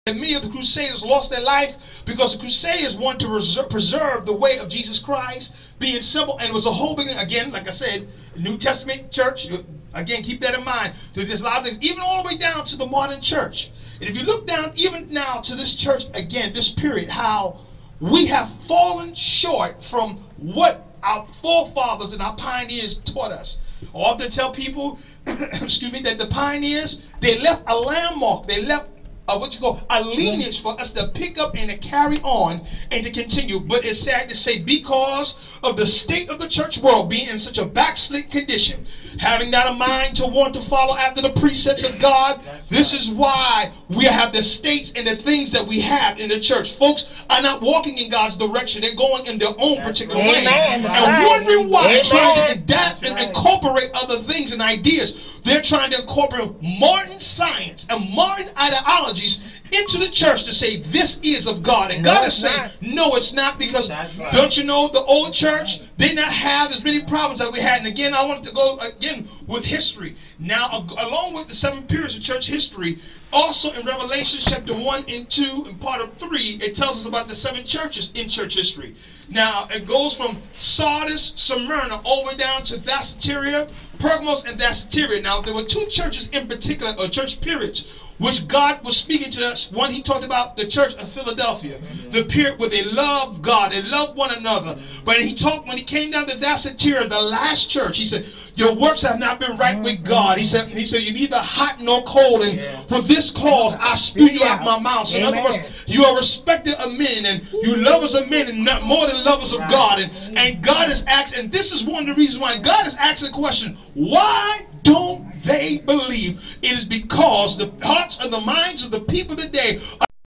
And many of the Crusaders lost their life because the Crusaders wanted to preserve the way of Jesus Christ, being simple. And it was a whole big, again, like I said, New Testament church, again, keep that in mind. There's a lot of things, even all the way down to the modern church. And if you look down even now to this church, again, this period, how we have fallen short from what our forefathers and our pioneers taught us. I often tell people, excuse me, that the pioneers, they left a landmark. They left a lineage for us to pick up and to carry on and to continue. But it's sad to say, because of the state of the church world being in such a backslid condition, having not a mind to want to follow after the precepts of God, this is why we have the states and the things that we have in the church. Folks are not walking in God's direction. They're going in their own particular way. And wondering why, trying to adapt and incorporate other things and ideas. They're trying to incorporate modern science and modern ideologies into the church to say this is of God. And God is saying, no, it's not, because don't you know the old church did not have as many problems that we had. And again, I wanted to go again with history. Now, along with the 7 periods of church history, also in Revelation chapter 1 and 2 and part of 3, it tells us about the 7 churches in church history. Now, it goes from Sardis, Smyrna, over down to Thyatira, Pergamos, and Thyatira. Now, there were 2 churches in particular, or church periods, which God was speaking to us. One, he talked about the church of Philadelphia, the period where they loved God, they loved one another. But he talked, when he came down to Thyatira, the last church, he said, your works have not been right with God. He said you're neither hot nor cold, and for this cause I spew you out my mouth. So in other words, you are respected of men, and you lovers of men, and not more than lovers of God. And God is asking, and this is one of the reasons why God is asking the question, why don't they believe? It is because the hearts and the minds of the people today